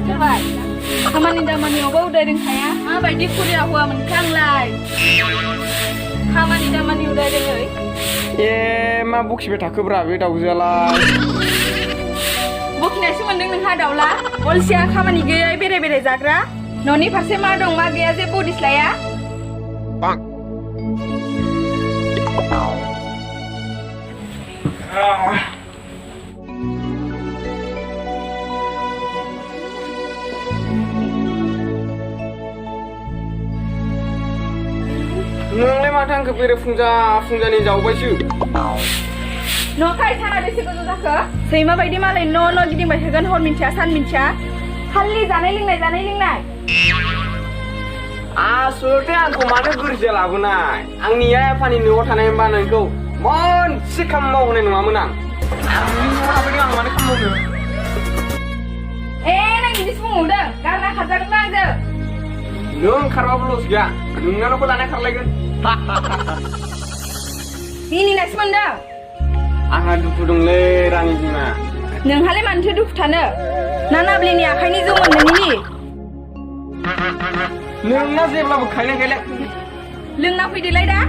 जाबाय खामानि दामानियावबो उदाय रोंखाया माबायदि खुरिया हौवा मोनखांलाय खामानि दामानि उदाय रोङै ए मा बखिबाय थाखोब्रा बे दाउजोआलाय बखिनायसो मोनदों नोंहा दाउला अलसिया खामानि गैयै बेरे बेरे जाग्रा न'नि फारसे मा दं मा गैया जेबो उदिस लाया नोंलाय माथो आंखौ बेरे फुंजानि जावबायसो न'खाय साना बेसे गोजौ जाखो सैमा बायदि मालाय न' गिदिंबाय थागोन हर मिन्थिया सान मिन्थिया खालि जानाय लोंनाय आसलथे आंखौ मानो गोरजिया लाबोनाय आंनि आइ आफानि न'आव थानाय होनबा नोंखौ मोनसे खामानि मावहोनाय नङामोन आं माबायदि आं मानो खामानि मावनो नों बिदिसो बुंहरदों गारना खारजागोन ना आंजों नों खारबाबो लस गैया नोंनावबो लानाय खारलायगोन मिनिनायसो मोनदों आंहा दुखु दंलै रानि बिमा नोंहालाय मानोथो दुखु थानो ना नाब्लिनि आखाइनि जौ मोननोनि नोंना जेब्लाबो खायलें लोंना फैदोलाय दा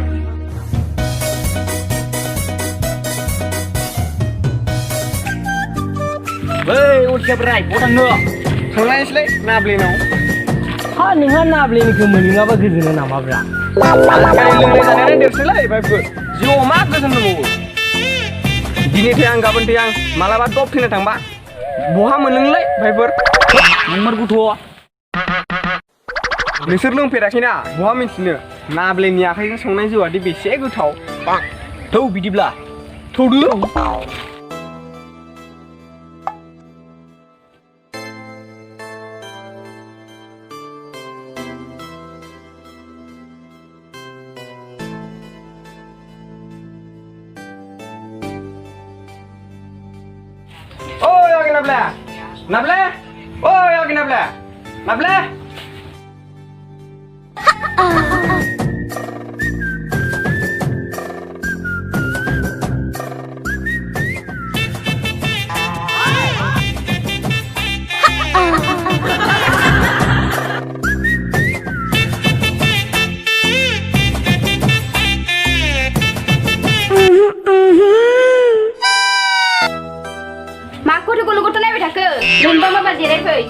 उठ्याब्राय बथांनो थांलायसैलै नाब्लिनाव नोंहा नाब्लिनिखौ मोनलोङाबा गोजोनो नामाब्रा आजिखालि लोंनाय जानायानो देरसैलै भाइफोर जिउआव मा गोजोन दंबावो दिनै थै आं गाबोन थै आं मालाबा दब थैनो थांबा बहा मोनलोंलै भाइफोर नंमारगौथ' नोंसोर लोंफेराखैना बहा मिन्थिनो नाब्लेनि आखाइजों संनाय जौआदि बेसे गोथाव थौ बिदिब्ला थौदो Nable? Oh, yagi nable. Nable? Lumba mama jirai fai.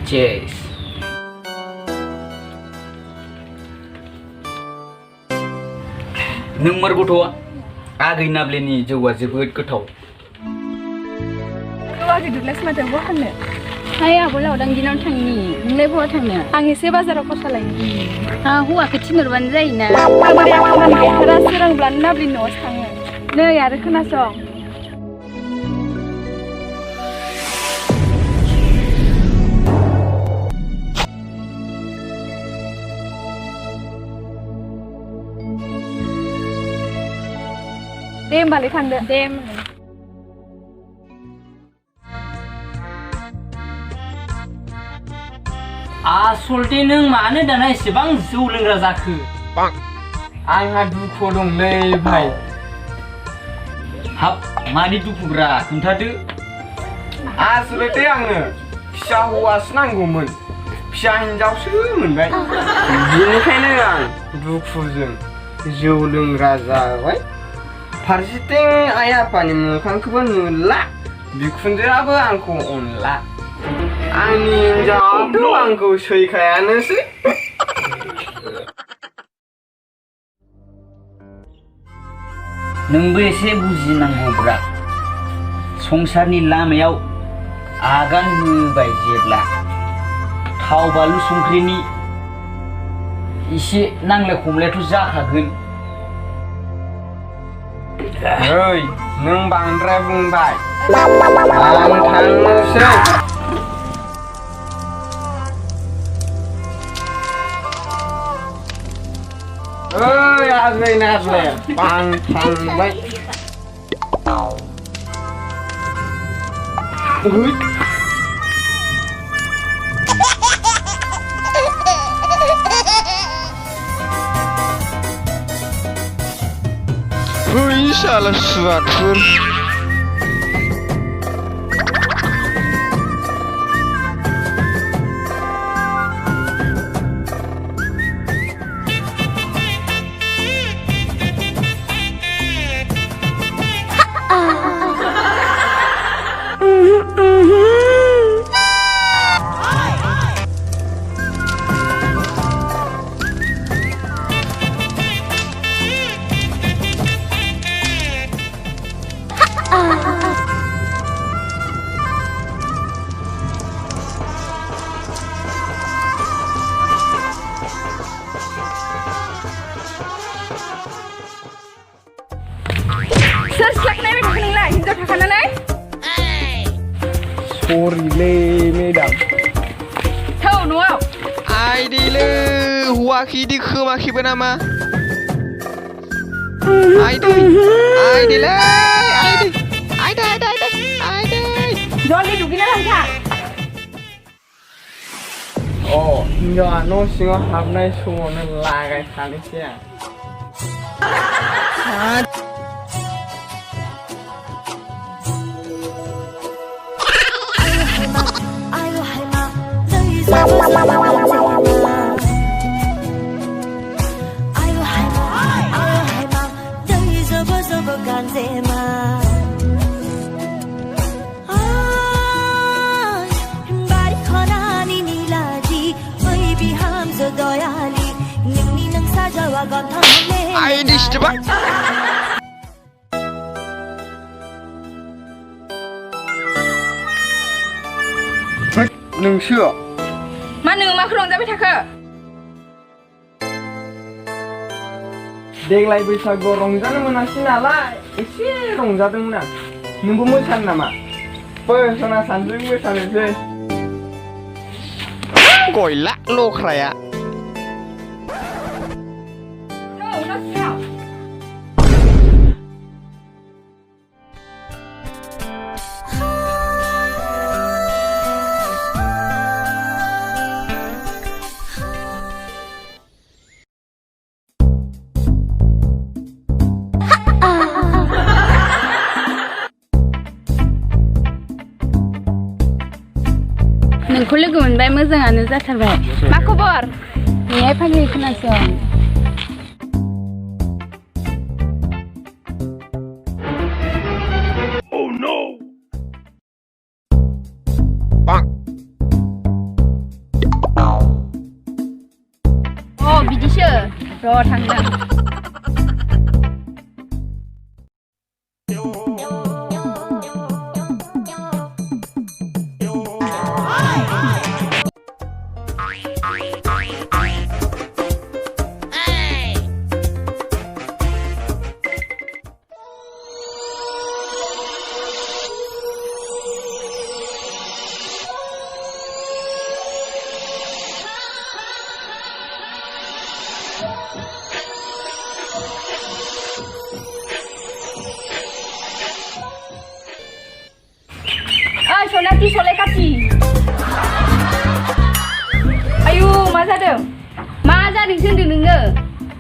Cheers. नोंमार गथ'आ आगै नाब्लेनि जौआ जोबोद गोथाव आगै दुलास माथो बहा थांनो हाय आब' लावदां दिनाव थांनि नोंलाय बहा थांनो आं एसे बाजाराव खरसा लायनि हौवाखौ थिनहरबानो जायोना खामानि गैथारा सोरांब्लानो नाब्लिनि न'आवसो थाङो नै आरो खोनासं दे होमबालाय थांदो दे आसलथे नों मानो दाना एसेबां जौ लोंग्रा जाखो आंहा दुखु दंलै भाइ हाब मानि दुखुब्रा खोन्थादो आसलथे आंनो फिसा हौवासो नांगौमोन फिसा हिनजावसो मोनबाय बेनिखायनो आं दुखुजों जौ लोंग्रा जाबाय फारसेथिं आइ आफानि मोखांखौबो नुला बिखुनजोआबो आंखौ अनला आंनि हिनजावाथ' आंखौ सैखायानोसै नोंबो एसे बुजिनांगौब्रा संसारनि लामायाव आगान होबाय जेब्ला थाव बानलु संख्रिनि एसे नांलाय खमलायथ' जाखागोन। ओइ नों बांद्राय बुंबाय आं थांनोसै। ओइ आजै नाजले आं थांबाय। Hui salah suatur. Sir, siap naik ke nilai. Hindu takkan naik. Sorry le, madam. Tahu nuau. Ai di le, Hwoa ki di khema ki benama. Ai di le, ai di. Jolly dugina langkah. Oh, enggak, no singo habnai sumono lagai sanisnya. Ai di coba. नोंसो मा नों मा रंजाबाय थाखो? देग्लाय बैसागुआव रंजानो मोनासै नालाय एसे रंजादोंमोन आं। नोंबो मोसानो नामा? फै सना सानजों मोसानोसै। Gila lokraya. No, not now. नोंखौ लोगो मोनबाय मोजाङानो जाथारबाय। मा खबर? नैहाय फाग्लि खोनासं। Oh no. Bang. Oh, बिदिसो। र' थांगोन। Sonati solekati. Ayu, मा जादों? मा जादों होनदों नोङो?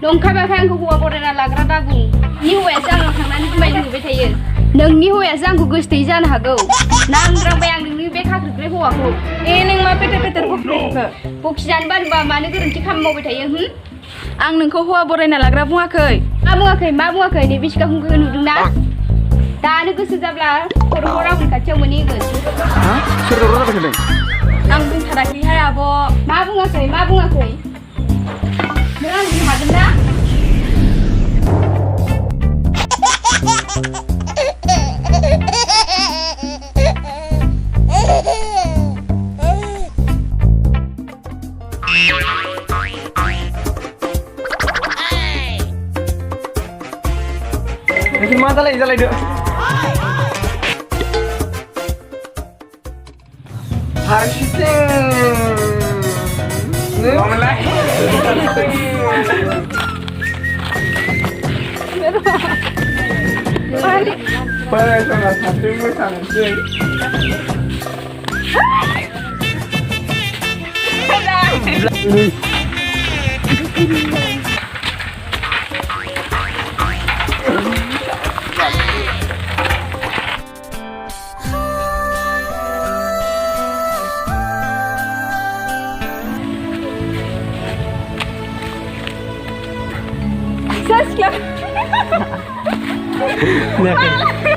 नंखायबाथाय आंखौ हौवा बरायना लाग्रा दाबुं। नोंनि हौवायासो आंनाव थांनानै जुमाय लोंहैबाय थायो। नोंनि हौवायासो आंखौ गोसोथोयै जानो हागौ। नांद्रांबाय आं नोंनि बे खाख्रिख्राय हौवाखौ। नों मा पेटेर पेटेर बखिखो? बखिजानो बानोबा मानो गोरोन्थि खामानि मावबाय थायो? आं नोंखौ हौवा बरायना लाग्रा बुङाखै। मा बुङाखै? नै बिसिखा बुंखो नुदोंना? दानो गोसो जाब्ला खर'खौ रावनि खाथियाव मोनहैगोन। हा? सोर दावराव जाबाय थादों? आं बुंथाराखैहाय आब'। मा बुङाखै? नों आं बुंनो हागोन ना? नोंसोर मा जालायदो हारसिं नोंलाय फरायसंना सासे मोसानोसै Saskia.